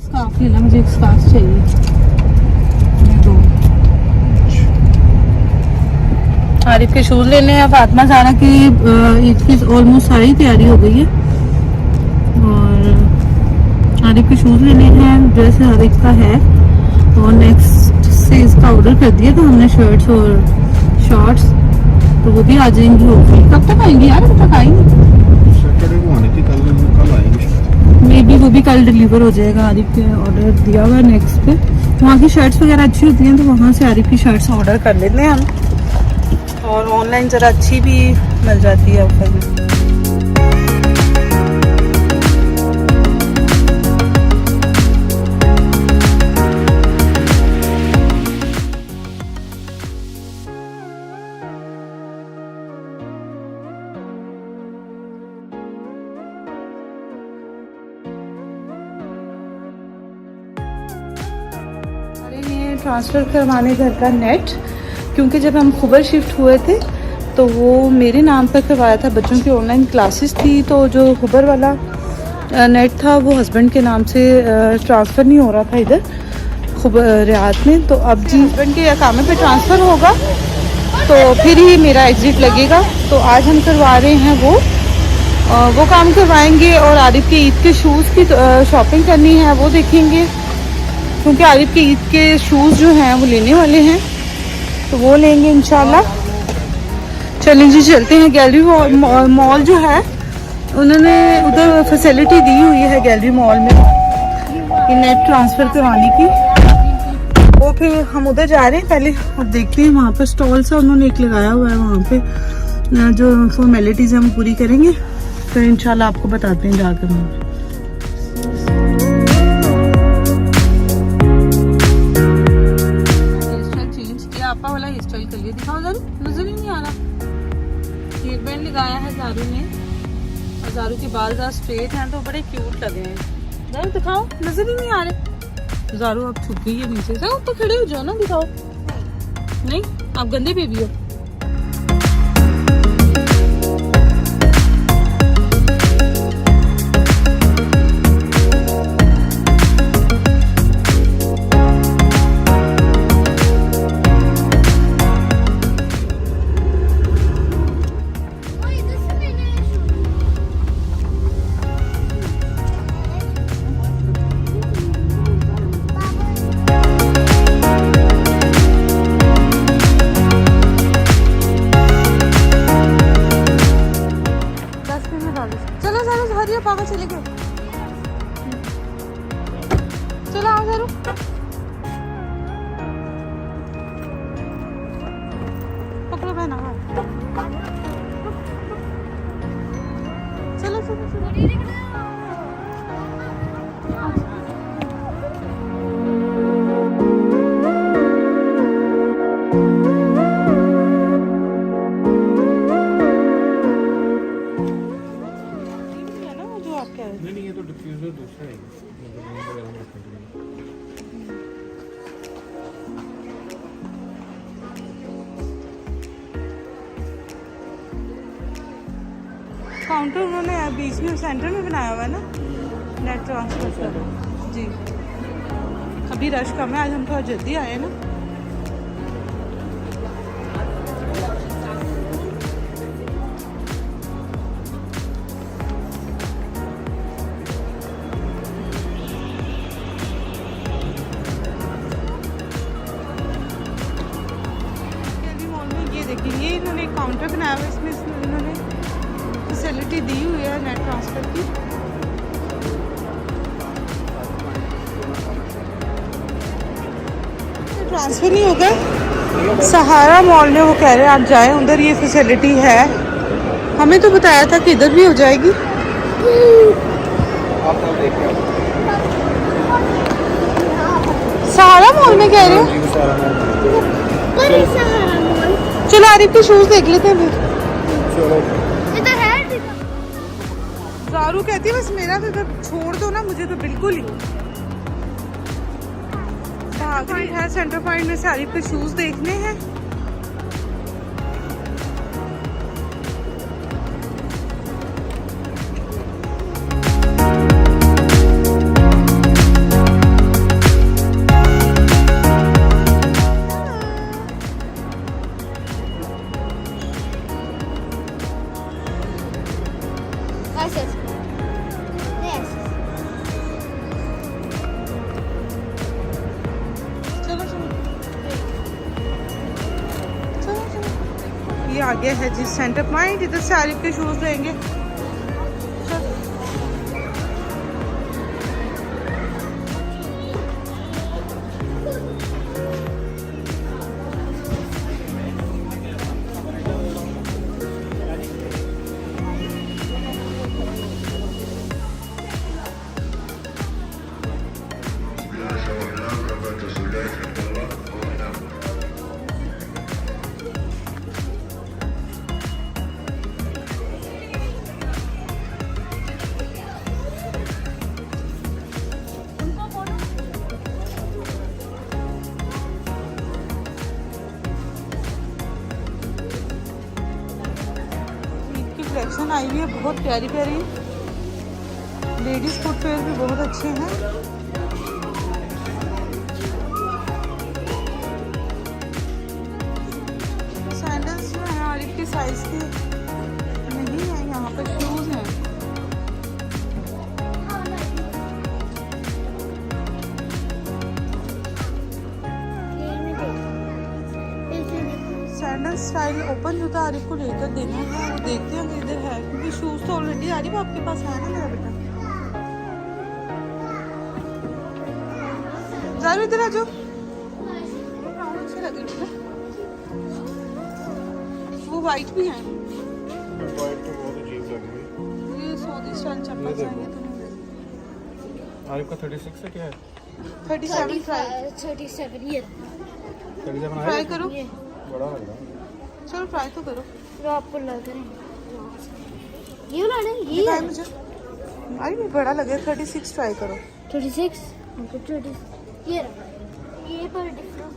Scarf लेना, मुझे एक स्कार्फ चाहिए। ये दो। आरिफ के शूज लेने हैं। फातिमा जाना की ईद की ऑलमोस्ट सारी तैयारी हो गई है और आरिफ के शूज लेने हैं। ड्रेस आरिफ का है और नेक्स्ट से इसका ऑर्डर कर दिया था हमने, शर्ट्स और शॉर्ट्स, तो वो भी आ जाएंगी। होगी कब तक आएंगी यार? अभी तक आएंगी, सैटरडे को आने थी, कल आएंगे। मे बी वो भी कल डिलीवर हो जाएगा। आरिफ के ऑर्डर दिया हुआ है नेक्स्ट पे। वहाँ की शर्ट्स वगैरह अच्छी होती हैं तो वहाँ से आरिफ की शर्ट्स ऑर्डर कर लेते हैं हम। और ऑनलाइन ज़रा अच्छी भी मिल जाती है ऑफर में। ट्रांसफ़र करवाने घर का नेट, क्योंकि जब हम खुबर शिफ्ट हुए थे तो वो मेरे नाम पर करवाया था। बच्चों की ऑनलाइन क्लासेस थी तो जो खुबर वाला नेट था वो हस्बैंड के नाम से ट्रांसफ़र नहीं हो रहा था इधर खुबर रियाद में। तो अब जी हस्बैंड के अकामे पे ट्रांसफ़र होगा तो फिर ही मेरा एग्ज़िट लगेगा। तो आज हम करवा रहे हैं वो काम करवाएंगे। और आरिफ के ईद के शूज़ की शॉपिंग करनी है, वो देखेंगे, क्योंकि आरिफ के ईद के शूज़ जो हैं वो लेने वाले हैं तो वो लेंगे इंशाल्लाह। चलें जी चलते हैं। गैलरी मॉल जो है उन्होंने उधर फैसिलिटी दी हुई है गैलरी मॉल में नेट ट्रांसफ़र करवाने की। वो फिर हम उधर जा रहे हैं। पहले अब देखते हैं, वहाँ पर स्टॉल सा उन्होंने एक लगाया हुआ है, वहाँ पे जो फॉर्मेलिटीज़ हैं वो पूरी करेंगे फिर इंशाल्लाह आपको बताते हैं जाकर। वहाँ आपा वाला हेयर स्टाइल कर लिया, दिखाओ ज़ारू, नजर ही नहीं आ रहा। हेयर बैंड लगाया है ज़ारू ने और ज़ारू के बाल ज़रा स्ट्रेट हैं तो बड़े क्यूट लगे हैं। ज़ारू दिखाओ, नजर ही नहीं आ रहे। ज़ारू आप छुप गई है नीचे से, ऊपर खड़े हो जाओ ना, दिखाओ। नहीं, आप गंदे बेबी हो। पापा चले गए, चलो आओ ज़ारू। पकड़ो बहना, चलो चलो चलो। नहीं, ये तो डिफ्यूजर दूसरा है। काउंटर उन्होंने बीच में सेंटर में बनाया हुआ है ना नेट ट्रांसफर का जी। अभी रश कम है, आज हम थोड़ा जल्दी आए हैं ना। देखिए ये इन्होंने एक काउंटर बनाया हुआ है, इसमें इन्होंने फैसिलिटी दी हुई है नेट ट्रांसफ़र की। ट्रांसफ़र नहीं होगा सहारा मॉल में, वो कह रहे हैं आप जाएं उधर, ये फैसिलिटी है। हमें तो बताया था कि इधर भी हो जाएगी। सहारा मॉल में कह रहे हैं। चलो आरिफ के शूज देख लेते हैं फिर। इधर है ज़ारू कहती है बस मेरा तो छोड़ दो ना, मुझे तो बिल्कुल ही। भाग रही है सेंटर पॉइंट में से आरिफ के शूज देखने हैं। आ गया है जी सेंटर पॉइंट। इधर से आरिफ के शूज़ लेंगे। कलेक्शन आई हुई है बहुत प्यारी प्यारी। लेडीज फुटवेयर भी बहुत अच्छे हैं। सैंडल्स जो हैं आरिफ के साइज के नहीं है। यहाँ पर शूज हैं। सैंडल स्टाइल ओपन जूता आरिफ को लेकर देना है। वो देखते हैं अगर इधर है, क्योंकि शूज तो ऑलरेडी आरिफ आपके पास है ना मेरा बेटा। ज़रा इधर आ जाओ। अच्छे लग रहे हैं। वो वाइट भी हैं। वाइट तो बहुत अजीब लग रही है। ये सऊदी स्टाइल चप्पल चाहिए तो नहीं। आरिफ का 36 है क्या है? 37 ट्राई 37 ये 37 ट्राई करो। बड़ा लग रहा है। चलो ट्राई तो करो। जो आपको लग रहे हैं ये वाला है, ये दिखाए मुझे। अरे ये बड़ा लगे। 36 ट्राई करो। 36 ओके 30 ये रहा। ये पर डिफरेंस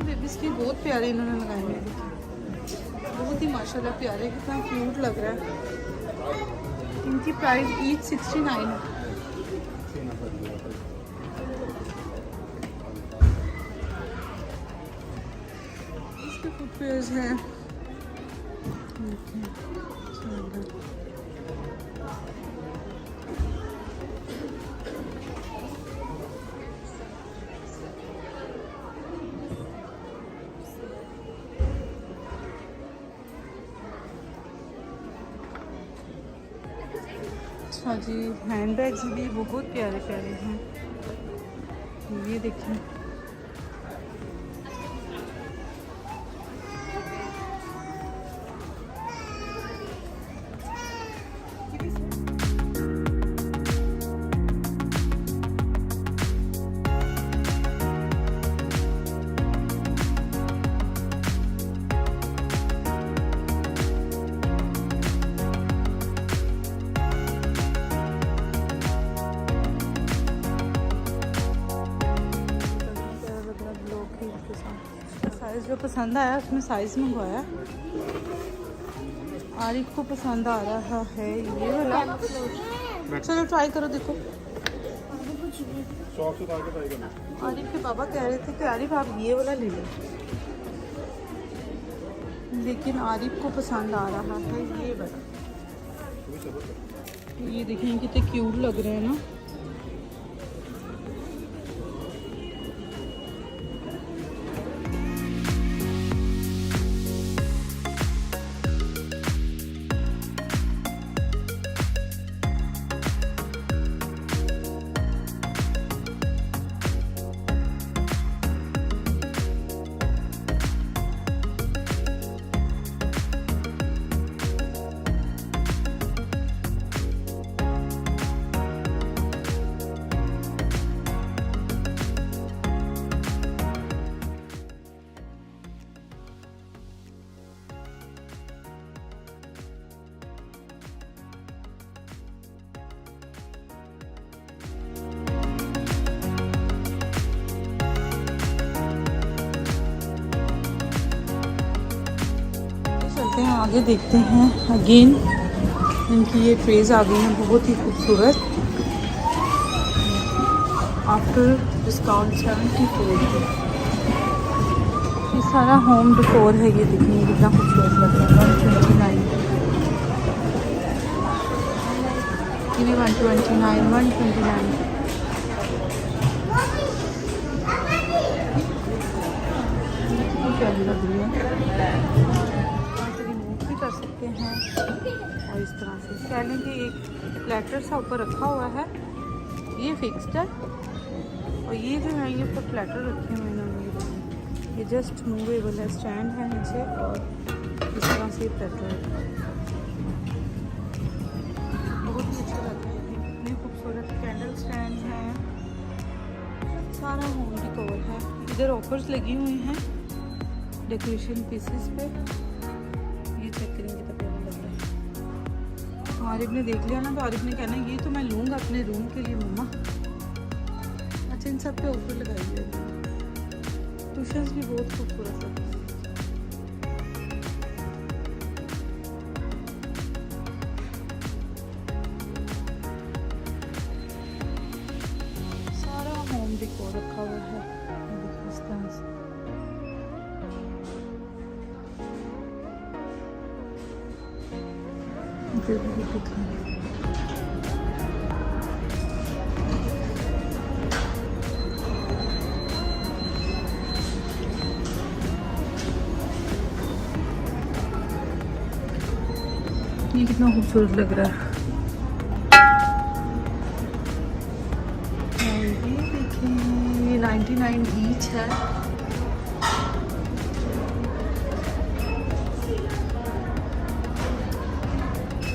बेबीज की बहुत प्यारे इन्होंने लगाए हुए हैं। बहुत ही माशाल्लाह प्यारे, कितना क्यूट लग रहा है। इनकी प्राइस ईच 69 है। इसके फुटवेयर्स हैं। अच्छा जी, हैंड बैग्स भी बहुत प्यारे प्यारे हैं। ये देखिए साइज़ जो पसंद आया उसमें साइज़ मंगवाया। आरिफ को पसंद आ रहा है ये वाला। चलो ट्राई करो, देखो। शॉप से उतार के ट्राई करना। आरिफ के पापा कह रहे थे कि आरिफ आप ये वाला ले लो, लेकिन आरिफ को पसंद आ रहा है ये वाला। ये देखिए कितने क्यूट लग रहे हैं ना। चलते हैं आगे, देखते हैं अगेन। इनकी ये ट्रेज आ गई हैं बहुत ही खूबसूरत। आफ्टर डिस्काउंट 74 की। ये सारा होम डेकोर है। ये देखिए कितना खूबसूरत लग रहा है। 129 129 129। प्यारी लग रही है। रिमूव भी कर सकते हैं और इस तरह से कह लें कि एक प्लेटर सा ऊपर रखा हुआ है, ये फिक्स्ड है। और ये जो है ये ऊपर प्लेटर रखे हुए हैं इन्होंने, ये जस्ट मूवेबल है, स्टैंड है नीचे और इस तरह से प्लेटर है। बहुत ही अच्छा लग रहा है, इतनी खूबसूरत कैंडल स्टैंड है, सारा होम डेकोर है। इधर ऑफर्स लगी हुई हैं डेकोरेशन पीसेस पे, ये चेक करेंगे तो प्यारा लग रहा है। आरिफ ने देख लिया ना तो आरिफ ने कहना ये तो मैं लूँगा अपने रूम के लिए मम्मा। अच्छा इन सब पे ऑफर लगाई हुई है। कुशन्स भी बहुत खूबसूरत है। सारा होम डेकोर रखा हुआ है इस तरह से। इधर भी दिखाएं। ये कितना खूबसूरत लग रहा है। और ये देखिए ये 99 ईच है।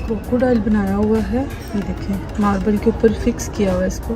क्रोकोडाइल बनाया हुआ है, ये देखें मार्बल के ऊपर फिक्स किया हुआ है इसको।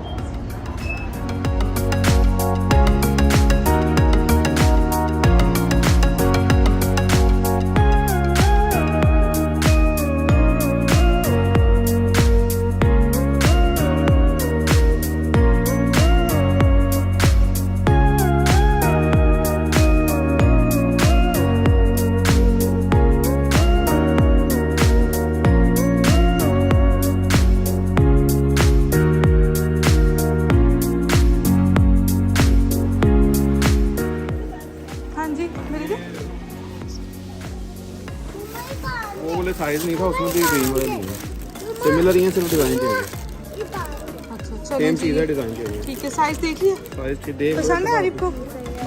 वो वाले साइज नहीं था उसमें भी ग्रीन वाला नहीं है, सिमिलर ही है, सिर्फ डिजाइन चाहिए। अच्छा चलो सेम चीज़ है, डिजाइन चाहिए। ठीक है, साइज देख लिया, साइज ठीक देख पसंद है आरिफ को?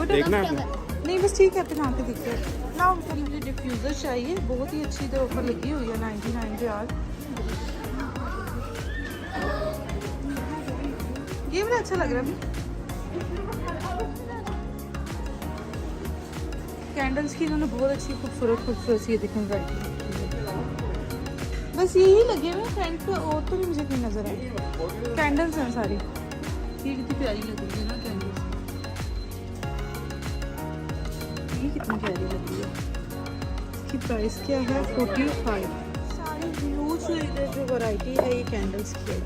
देखना है आपने? नहीं बस ठीक है, पहना के देखते हैं ना। मुझे डिफ्यूज़र चाहिए, बहुत ही अच्छी इधर ऑफर लगी हुई है 99 पे आज। ये वाला अच्छा लग रहा है। कैंडल्स की इन्होंने बहुत अच्छी खूबसूरत सी दिखने बैठी, बस यही लगे हुए फ्रंट पे, और तो भी मुझे नहीं नजर आई। कैंडल्स हैं सारी, ये कितनी प्यारी लग रही है ना कैंडल्स, ये कितनी प्यारी लग रही है। इसकी प्राइस क्या है? 45। सारी ह्यूज इधर जो वैरायटी है ये कैंडल्स की है,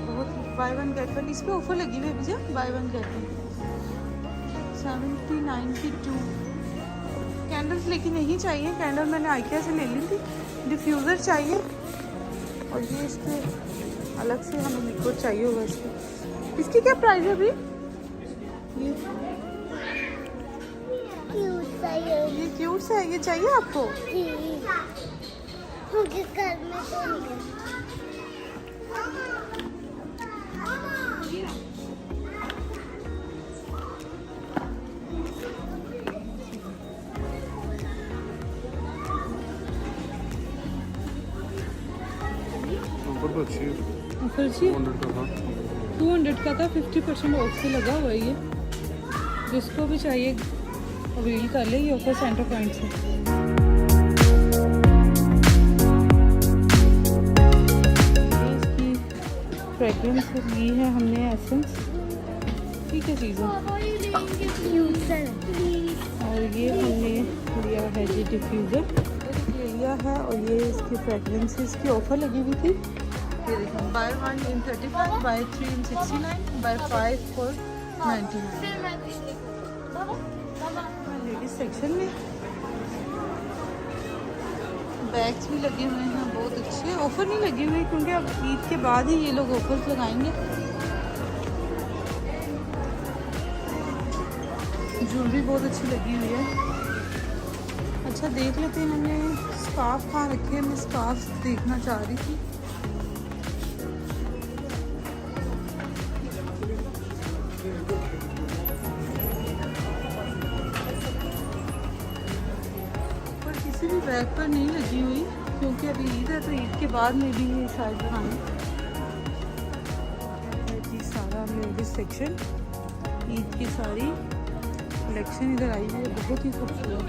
बहुत बाय वन गेट वन। इस पर ऑफर लगी हुई है भैया, by one get one 70-92 candles. लेकिन यही चाहिए कैंडल, मैंने आइकिया से ले ली थी। डिफ्यूज़र चाहिए और ये इसके अलग से हमें लिक्विड चाहिए होगा इसको। इसकी क्या प्राइस है अभी? ये क्यूट सा है, ये चाहिए आपको? मुझे घर में तो नहीं है। ऊपर तो अच्छी है, ऑफर जी 200 का था। 200 का था, 50% ऑफ से लगा हुआ है ये। जिसको भी चाहिए अवेल कर ले, ये ऑफर सेंटर पॉइंट से। इसकी फ्रेगरेंस ली है हमने, एसेंस, ठीक है चीज़ें। और ये हमने लिया है जी डिफ्यूज़र ले लिया है, और ये इसकी फ्रेगरेंसेस की ऑफर लगी हुई थी। ये देखो, buy 1 in 35, buy 3 in 69, buy 5 for 99। Ladies section में बैग्स भी लगे हुए हैं, बहुत अच्छे। ऑफर नहीं लगे हुए क्योंकि अब ईद के बाद ही ये लोग ऑफर्स लगाएंगे। ज्वेलरी बहुत अच्छी लगी हुई है। अच्छा देख लेते हैं, हमने स्कार्फ कहाँ रखे हैं, मैं स्कार्फ देखना चाह रही थी। नहीं लगी हुई क्योंकि अभी ईद है, तो ईद के बाद में भी ये शायद बनाएं। जी सारा लेडीज सेक्शन, ईद की सारी कलेक्शन इधर आई हुई है, बहुत ही खूबसूरत।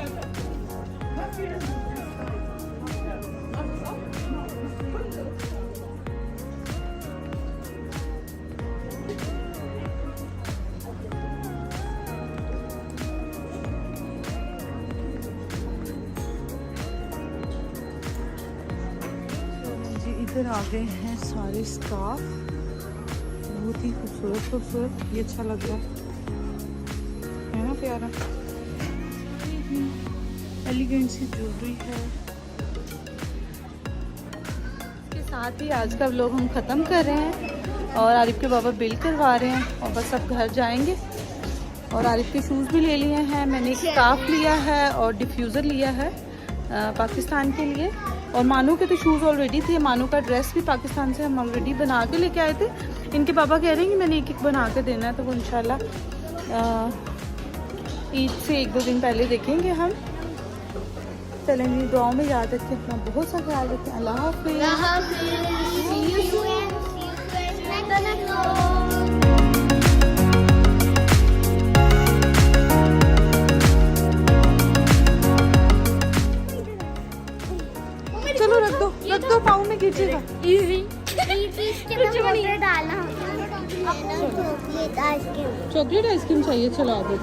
इधर आ गए हैं सारे स्टाफ, बहुत ही खूबसूरत खूबसूरत, ये अच्छा लग रहा है ना, प्यारा एलिगेंट सी ज्वेलरी है। इसके साथ ही आज का व्लॉग हम ख़त्म कर रहे हैं और आरिफ के बाबा बिल करवा रहे हैं और बस अब घर जाएंगे। और आरिफ के शूज़ भी ले लिए हैं, मैंने एक स्कार्फ लिया है और डिफ्यूज़र लिया है पाकिस्तान के लिए। और मानू के तो शूज़ ऑलरेडी थे, मानू का ड्रेस भी पाकिस्तान से हम ऑलरेडी बना के लेके आए थे। इनके पापा कह रहे हैं कि मैंने एक एक बना के देना है, तो वो इंशाल्लाह ईद से 1-2 दिन पहले देखेंगे हम। चलें जी, दुआओं में याद रखें, अपना बहुत सा ख्याल रखें। अल्लाह हाफ़िज़। चलो रख दो पाँव में गिरेगा। डालना चॉकलेट आइसक्रीम चाहिए, चलो आ दो।